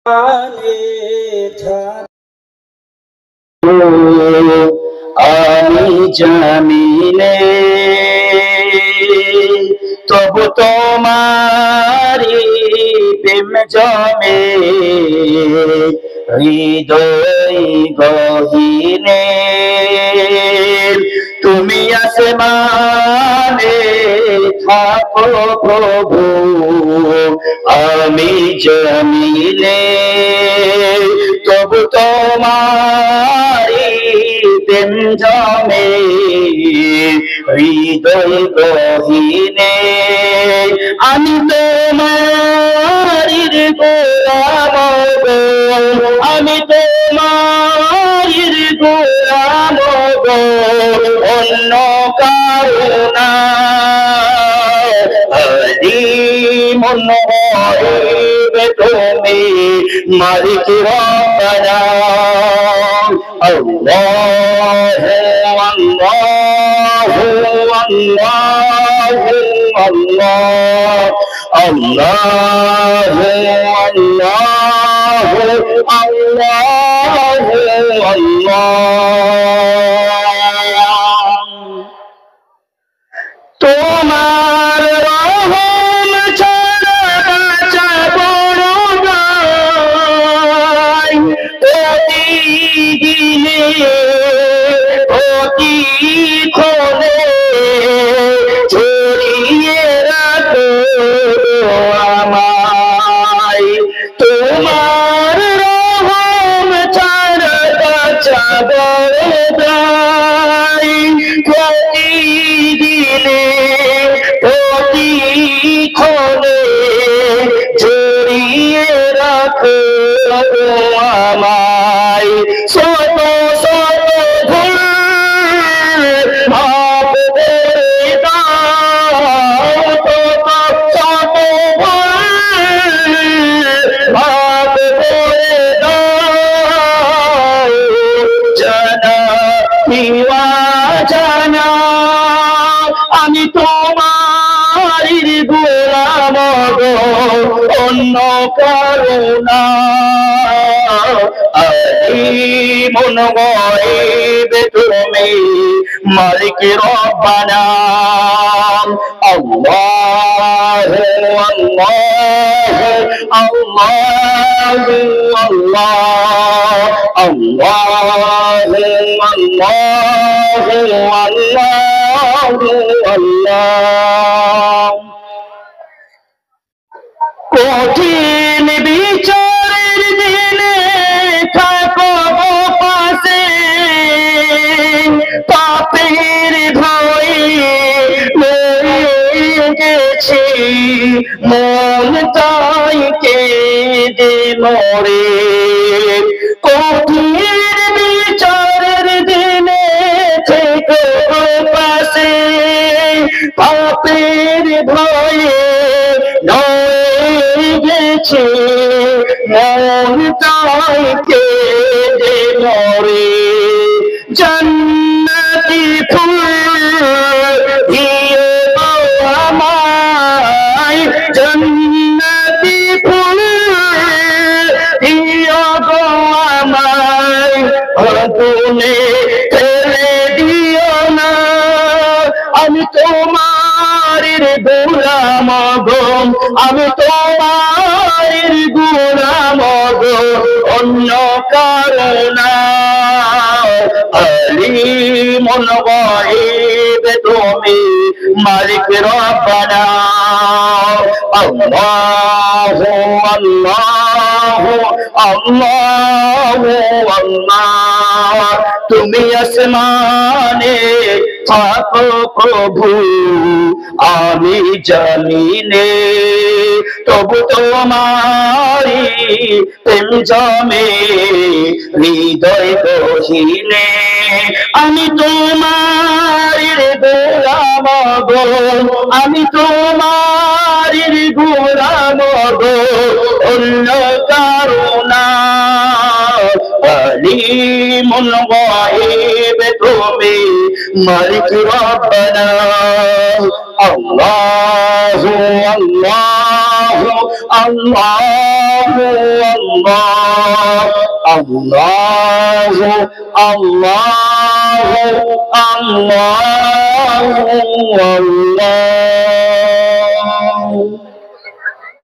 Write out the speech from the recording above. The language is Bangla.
আমি জামিনে তবু তোমারি প্রেম জমে হৃদয় গহীনে তুমি আসমানে থাকো প্রভু আমি জমিনে তবু তোমারি প্রেম জমে হৃদয় গহীনে আমি তোমারির গোলাম গো আমি তোমারির গোলাম গো অন্য কারণা মন হইবে তুমি মালিক রব্বানা আল্লাহ আল্লাহ আল্লাহ আল্লাহ আল্লাহ আল্লাহ আল্লাহ তোমার রহম ছাড়া বাঁচা বড় নয় প্রতিদিনে প্রতিক্ষণে ছড়িয়ে রাখো আমায় তোমার রহম ছাড়া বাঁচা বড় নয় প্রতিদিনে প্রতিক্ষণে জড়িয়ে রাখো আমায় শত শত ভুল মাফ করে দাও শত শত ভুল মাফ করে দাও জানা কিওয়া জানা আমি তোমারির গোলাম গো অন্য করুণা মন গইবে তুমি মালিক রব্বানা আল্লাহ আল্লাহ আল্লাহ আল্লাহ আল্লাহ আল্লাহ কঠিন বিচারের দিনে থাকো পাশে পাপের ভয়ে মরে গেছি মন তাই কেঁদে মরে কঠিন বিচারের দিনে থেকো পাশে পাপের ভয়ে গেছে মন তাই কেঁদে মরে জান্নাতি ফুল দিও আমায় জান্নাতি ফুল দিও গো আমায় আগুনে ফেলে দিও না আমি তোমারির গোলাম গো আমি তোমারির গোলাম গো অন্য কারণা আলিমুল গায়ব তুমি মালিক রব্বানা আল্লাহ আল্লাহ আল্লাহ আল্লাহ তুমি আসমানে থাকো প্রভু আমি জামিনে তবু তোমারি প্রেম জমে হৃদয় গহীনে আমি তোমারির গোলাম গো আমি তোমারির গোলাম গো অন্য কারণা আলিমুল গায়ব তুমি মালিক রব্বানা আল্লাহু আল্লাহু আল্লাহু الله الله الله الله الله